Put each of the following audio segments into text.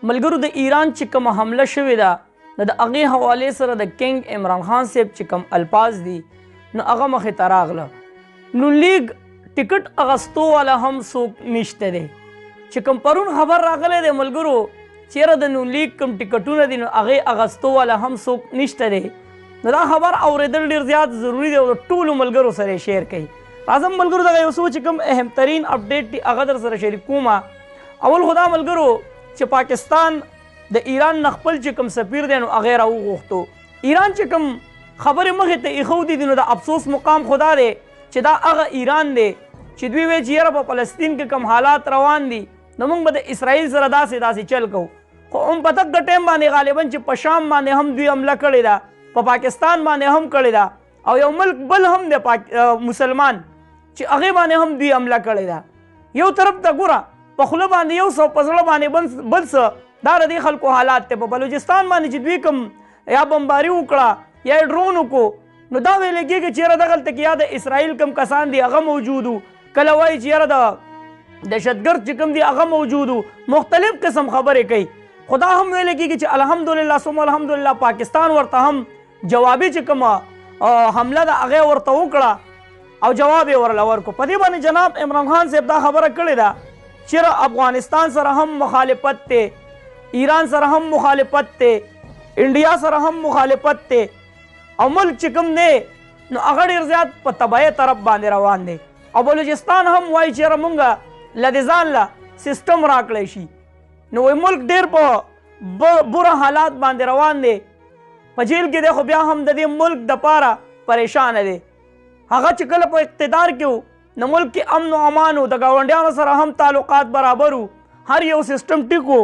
ملګرو د ایران چې کوم حمله شوې ده د هغې حوالې سره د کنګ عمران خان صاحب چې کوم الفاظ دي نو هغه مخې ته راغله. نون لیگ ټکټ اغستو والا هم څوک نشته دی. چې کوم پرون خبر راغلی دی ملګرو چیرې د نون لیگ کوم ټکټونه دي نو هغې اغستو والا هم څوک نشته دی. نو دا خبر اورېدل ډېر زیات ضروري دی او د ټولو ملګرو سره یې شیر کوي. راځم ملګرو دغه یو څه چې کوم اهم ترین اپډیټ دی هغه در سره شریک کوم. اول خو دا ملګرو چې پاکستان د ایران نه خپل چې کوم سفیر دی نو هغې راوغوښتو. ایران چې کوم خبرې مخې ته ایښودي دي نو د افسوس مقام خو دا دی چې دا هغه ایران دی چې دوی وایي چې یاره په فلسطین کې کوم حالات روان دي نو موږ به د اسرائیل سره داسې چل کوو. خو هم په دغه ټایم باندې غالبا چې په شام باندې هم دوی حمله کړې ده، په پاکستان باندې هم کړې ده او یو ملک بل هم دی مسلمان چې هغې باندې هم دوی حمله کړې ده. یو طرف ته ګوره په خوله باندې یو څه په زړه باندې بل څه دا د دې خلکو حالات دی. په بلوچستان باندې چې دوی کوم یا بمباري وکړه یا ډرون وکړو نو دا ویل کېږي چې یاره دغلته کې یا د اسرائیل کوم کسان دي هغه موجود وو، کله وایي چې یاره د دهشتګرد چې کوم دي هغه موجود وو، مختلف قسم خبرې کوي. خو دا هم ویل کېږي چې الحمدلله ثم الحمدلله پاکستان ورته هم جوابي چې کومه حمله ده هغې ورته وکړه او جواب یې ورله ورکړو. په دې باندې جناب عمران خان صاحب دا خبره کړې ده چې افغانستان سره هم مخالفت دی، ایران سره هم مخالفت دی، انډیا سره هم مخالفت دی او ملک چې کوم دی نو هغه ډېر زیات په تباهۍ طرف باندې روان دی. او بلوچستان هم وایي چې یاره مونږ له د ځان له سیسټم راکړی شي. نو وایي ملک ډېر په بره حالات باندې روان دی، په جیل کې دی خو بیا هم د دې ملک دپاره پریشانه دی. هغه چې کله په اقتدار کې و نو ملک کې امن و امان و، د ګاونډیانو سره هم تعلقات برابر و، هر یو سیسټم ټیک و.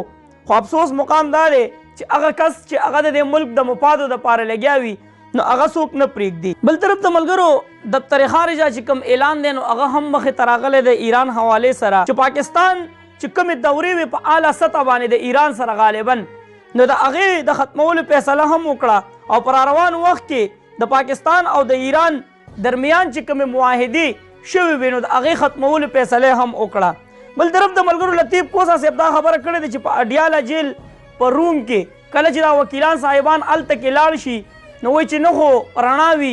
خو افسوس مقام دا دی چې هغه کس چې هغه د دې ملک د مفادو دپاره لګیا وي نو هغه څوک نه پرېږدي. بل طرف ته ملګرو دفتر خارجه چې کوم اعلان دی نو هغه هم مخې ته راغلی د ایران حوالې سره چې پاکستان چې کومې دورې وي په اعلی سطح باندې د ایران سره غالبا نو د هغې د ختمولو فیصله هم وکړه او په روان وخت کې د پاکستان او د ایران درمیان چې کومې معاهدې شوې وي نو د هغې ختمولو فیصله هم وکړه. بل طرف د ملګرو لطیف کوسا صاحب دا خبره کړې ده چې په اډیاله جیل په روم کې کله چې دا وکیلان صاحبان هلته کې لاړ شي نو وایي چې نه خو رڼا وي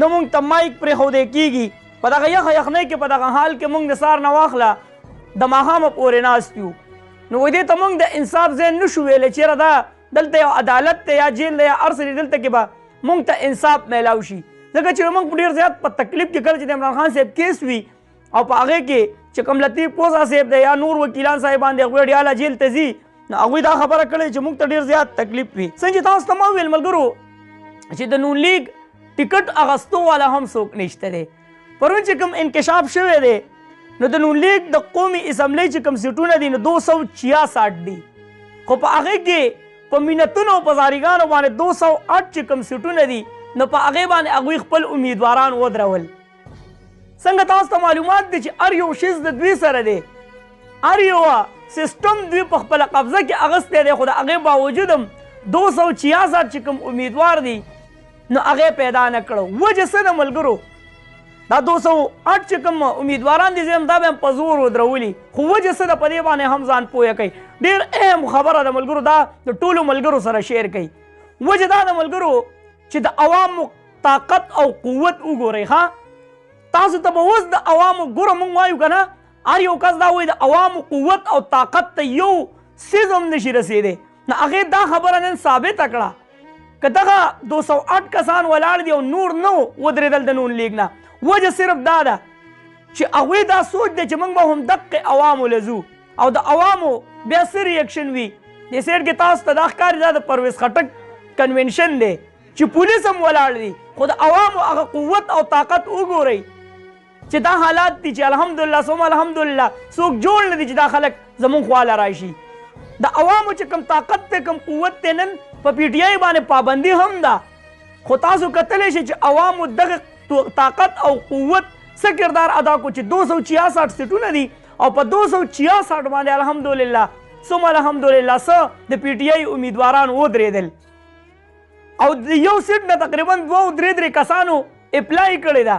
نه موږ ته مایک پرېښودی کېږي، په دغه یخنۍ کې په دغه حال کې موږ د سهار نه واخله د ماښامه پورې ناست یو. نو وایي دې ته موږ د انصاف ځای نه شو ویلی چې یاره دا دلته یو عدالت دی یا جیل دی یا هر څه دی، دلته کې به موږ ته انصاف میلاو شي. ځکه چې موږ په ډېر زیات په تکلیف کې کله چې د عمران خان صاحب کیس وي او په هغې کې چې کوم لطیف کوسا صاحب دی یا نور وکیلان صاحبان دی هغوی ډیاله جیل ته ځي نو هغوی دا خبره کړې چې موږ ته ډېر زیات تکلیف وي. څنګه چې تاسو ته ما وویل ملګرو چې د نون لیگ ټکټ اغستو والا هم څوک نشته دی. پرون چې کوم انکشاف شوی دی نو د نون لیگ د قومي اسمبلی چې کوم سیټونه دي نو 266 دي، خو په هغې کې په مینتونو او په زاریګانو باندې 208 چې کوم سیټونه دي نو په هغې باندې هغوی خپل امیدواران ودرول. څنګه تاسو ته معلومات دي چې هر یو شیز د دوی سره دی، هر یو سیسټم دوی په خپله قبضه کې اغستی دی، خو د هغې باوجود هم 266 چې کوم امیدوار دي نو هغې پیدا نه کړه. وجه څه ده ملګرو؟ دا 208 چې کوم امیدواران دي زه هم دا به هم په زور ودرولي، خو وجه څه ده په دې باندې هم ځان پوهه کوي. ډېر اهم خبره ده ملګرو، دا د ټولو ملګرو سره شیر کوي. وجه دا ده ملګرو چې د عوامو طاقت او قوت وګورئ. ښه تاسو ته به اوس د عوامو ګوره موږ وایو که نه هر یو کس دا وایي د عوامو قوت او طاقت ته یو څیز هم نشي رسېدی. نو هغې دا خبره نن ثابته کړه که دغه 208 کسان ولاړ دي او نور نه ودرېدل د نون لیګ نه، وجه صرف دا ده چې هغوی دا سوچ دی چې موږ به هم دقې عوامو له ځو او د عوامو بیا څه ریاکشن وي. دې سایډ کې تاسو ته دا ښکاري دا د پرویز خټک کنونشن دی چې پولیس هم ولاړ دي، خو د عوامو هغه قوت او طاقت وګورئ چې دا حالات دي چې الحمدلله ثم الحمدلله څوک جوړ نه دي چې دا خلک زموږ خواله راشي. د عوامو چې کوم طاقت دی کوم قوت دی نن په پی ټي آی باندې پابندي هم ده، خو تاسو کتلی شئ چې عوامو دغه طاقت او قوت څه کردار ادا کړو چې 266 سیټونه دي او په 266 باندې الحمدلله ثم الحمدلله څه د پی ټي آی امیدواران ودرېدل او د یو سیټ نه تقریبا 2-3 کسانو اپلای کړې ده.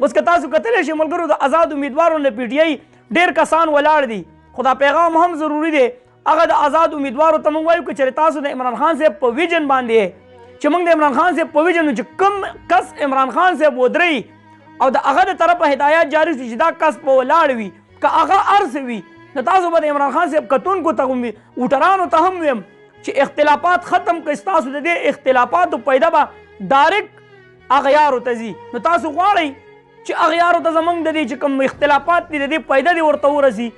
اوس که تاسو کتلی شئ ملګرو د آزاد امیدوارو نه پی ټي آی ډېر کسان ولاړ دي، خو دا پیغام هم ضروري دی هغه د آزاد امیدوارو ته موږ وایو که چېرې تاسو د عمران خان صاحب په ویژن باندې چې موږ د عمران خان صاحب په ویژن چې کوم کس عمران خان صاحب ودرئ او د هغه د طرفه هدایت جاری شي چې دا کس په ولاړ وي که هغه هر څه وي نو تاسو به د عمران خان صاحب کتونکو ته هم ووټرانو ته هم ویم چې اختلافات ختم کړئ ستاسو د دې اختلافاتو پیدا به ډایرکټ اغیارو ته ځي نو تاسو غواړئ چې اغیارو ته زموږ د دې چې کوم اختلافات دي د دې پیدا دي ورته ورسي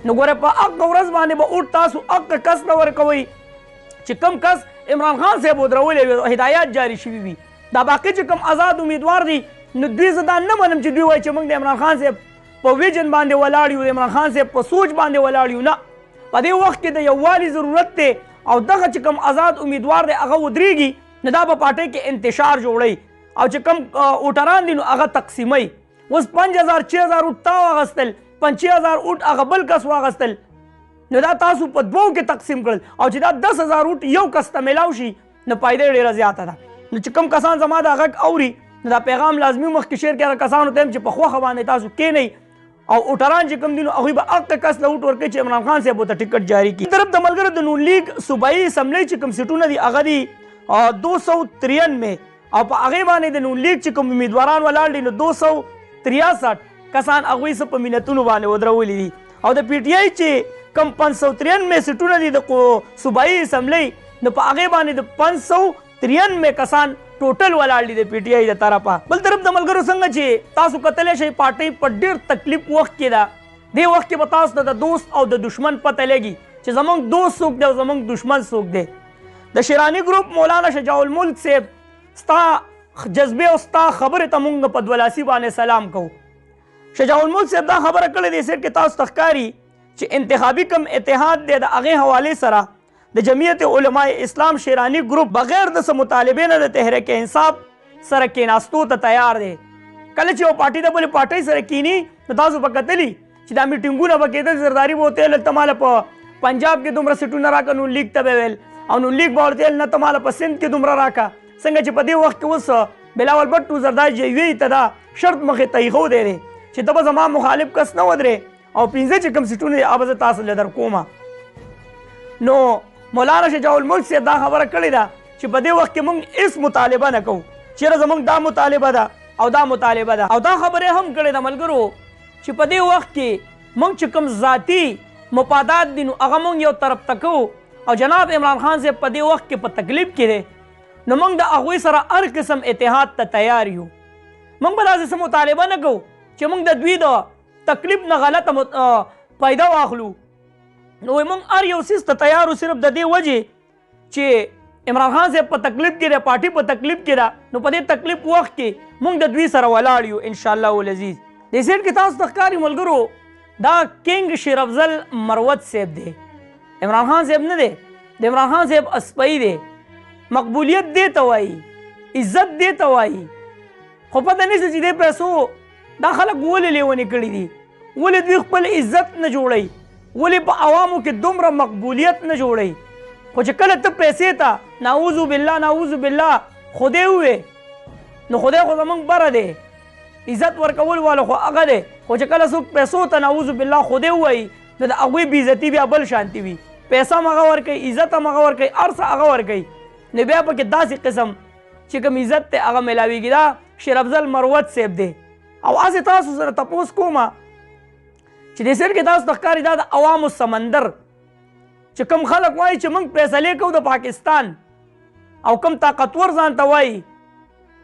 نو ګوره په هغه ورځ باندې به اوټ تاسو هغه کس ته ورکوئ چې کوم کس عمران خان صاحب ودرولی وي هدایات جاری شوي وي دا باقي چې کوم آزاد امیدوار دي نو دوی زه دا نه منم چې دوی وایي چې موږ د عمران خان صاحب په ویژن باندې ولاړ یو د عمران خان صاحب په سوچ باندې ولاړ یو نه په دې وخت کې د یووالي ضرورت دی او دغه چې کوم آزاد امیدوار دی هغه ودرېږي نو دا په پارټۍ کې انتشار جوړوي او چې کوم ووټران دي نو هغه تقسیموي اوس 5000 6000 اوټ تا واغستل 5000 اوټ هغه بل کس واغستل نو دا تاسو په دوو کې تقسیم کړل او چې دا 10000 اوټ یو کس ته میلاو شي نو پایده ډېره زیاته ده نو چې کوم کسان زما دا غږ اوري نو دا پیغام لازمي مخکې شیر کړه کسانو ته چې په خوښه باندې تاسو کینئ او ووټران چې کوم دي نو هغوی به هغه کس له اوټ ورکوي چې عمران خان صاحب ورته ټکټ جاري کړي طرف د ملګرو د نون لیگ صوبایي اسمبلۍ چې کوم سیټونه دي هغه دي 293 او په هغې باندې د نون لیگ چې کوم امیدواران ولاړ دي نو 263 کسان هغوی څه په مینتونو باندې ودرولي دي او د پی ټي آی چې کم 593 سیټونه دي د صوبایي اسمبلۍ نو په هغې باندې د 593 کسان ټوټل ولاړ دي د پی ټي آی د طرفه بل طرف د ملګرو څنګه چې تاسو کتلی شئ پارټۍ په ډېر تکلیف وخت کې ده دې وخت کې به تاسو ته د دوست او د دشمن پته لګي چې زموږ دوست څوک دی او زموږ دشمن څوک دی د شیراني ګروپ مولانا شجاع الملک صاحب ستا جذبې او ستا خبرې ته مونږ په دولاسي باندې سلام کوو شجاع الملک صاحب دا خبره کړې دی سر کې تاسو ته ښکاري چې انتخابي کم اتحاد دی د هغې حوالې سره د جمعیت علماء اسلام شیرانی گروپ بغیر د څه مطالبې نه د تحریک انصاف سره کېناستو ته تیار دی کله چې یو پارټي د بلې پارټۍ سره کینی نو تاسو به کتلي چې دا میټینګونه به کېدل زرداري به ورته ویل ته ماله په پنجاب کې دومره سیټونه راکړه نون لیګ ته به ویل او نون لیګ به ورته ویل نه ته ماله په سند کې دومره راکړه څنګه چې په دې وخت کې اوس بلاول بټو زرداری جیوي ته دا شرط مخې ته ایښودی دی چې ته به زما مخالف کس نه ودرې او پنځه چې کوم سیټونه دي هغه زه تاسو له درکومه نو مولانا شجاع الملک صاحب دا خبره کړې ده چې په دې وخت کې موږ هېڅ مطالبه نه کوو چېرې زموږ دا مطالبه ده او دا مطالبه ده او دا خبرې هم کړې ده ملګرو چې په دې وخت کې موږ چې کوم ذاتي مفادات دي نو هغه موږ یو طرف ته کوو او جناب عمران خان صاحب په دې وخت کې په تکلیف کې دی نو موږ د هغوی سره هر قسم اتحاد ته تیار یو موږ به داسې څه مطالبه نه کوو چې موږ د دوی د تکلیف نه غلطه پیدا واخلو نو موږ هر یو څیز ته تیار صرف د دې وجې چې عمران خان صاحب په تکلیف کې دی پارټي په تکلیف کې ده نو په دې تکلیف وخت کې موږ د دوی سره ولاړ یو انشاءالله العزیز دې سیټ کې تاسو ته ښکاري ملګرو دا کنګ شیر افضل مروت صاحب دی عمران خان صاحب نه دی د عمران خان صاحب اسپی دی مقبولیت دې ته وایي عزت دې ته وایي خو پته نشته چې دې پیسو دا خلک ولې لیونې کړي دي ولې دوی خپل عزت نه جوړوي ولې په عوامو کې دومره مقبولیت نه جوړوي خو چې کله ته پیسې ته نعوذ بالله نعوذ بالله خدای ووې نو خدای خو زموږ بره دی عزت ورکول والا خو هغه دی خو چې کله څوک پیسو ته نعوذ بالله خدای ووایي نو د هغوی بېعزتي بیا بل شانتي وي پیسه هم هغه ورکوي عزت هم هغه ورکوي هر څه هغه ورکوي نو بیا پکې داسې قسم چې کوم عزت دی هغه میلاویږي دا شیر افضل مروت صاحب دی او هسې تاسو سره تپوس کومه چې دې سر کې تاسو ته ښکاري دا د عوامو سمندر چې کوم خلک وایي چې موږ فیصلې کوو د پاکستان او کوم طاقتور ځان ته وایي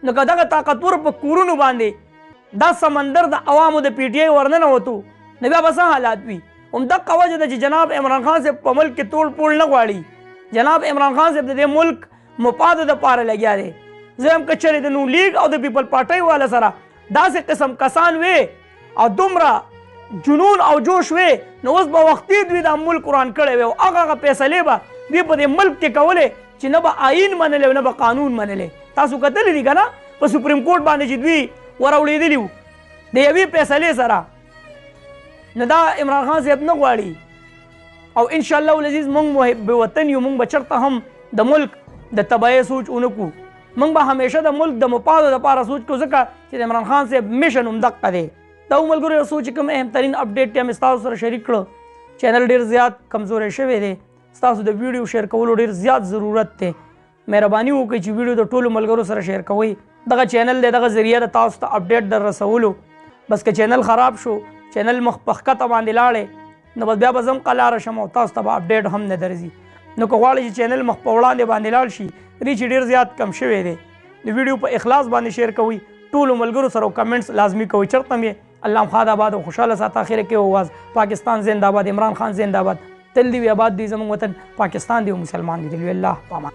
نو که دغه طاقتور په کورونو باندې دا سمندر د عوامو د پی ټي آی ورننوتو نو بیا به څه حالات وي همدغه وجه ده چې جناب عمران خان صاحب په ملک کې توړ پوړ نه غواړي جناب عمران خان صاحب د دې ملک مفاد دپاره لګیا دی زه هم که چېرې د نون لیګ او د پیپل پارټۍ والا سره داسې قسم کسان وې او دومره جنون او جوش وې نو اوس به وختي دوی دا ملک وران کړی وی او هغه فیصلې به دوی په دې ملک کې کولې چې نه به آیین منلی نه به قانون منلی تاسو کتلی دي که نه په سپریم کورټ باندې چې دوی وراوړېدلي وو د یوې فیصلې سره نو دا عمران خان صاحب نه غواړي او انشاءالله العزیز موږ محب وطن یو موږ به چېرته هم د ملک د تباهۍ سوچ ونه کړو موږ به همیشه د ملک د مفادو دپاره سوچ کوو ځکه چې د عمران خان صاحب میشن همدغه دی دا ملګرو یو څه چې کوم اهم ترین اپډیټ یې مې ستاسو سره شریک کړه چینل ډیر زیات کمزوری شوی دی ستاسو د ویډیو شیر کولو ډیر زیات ضرورت دی مهرباني وکړئ چې ویډیو د ټولو ملګرو سره شیر کوئ دغه چینل دی دغه ذریعه د تاسو ته اپډیټ در رسولو بس که چینل خراب شو چینل مخ په ښکته باندې لاړې نو بس بیا به زه هم قلاره شم او تاسو ته به اپډیټ هم نه درځي نو که غواړئ چې چینل مخ په وړاندې باندې لاړ شي ریچ ډیر زیات کم شوی دی د ویډیو په اخلاص باندې شیر کوئ ټولو ملګرو سره کمنټس لازمي کوئ چرته مې الله خاد آباد او خوشحاله ساته اخر کې اواز پاکستان زنده باد عمران خان زنده باد تل دی آباد دی زموږ وطن پاکستان دی او مسلمان دی الله پامان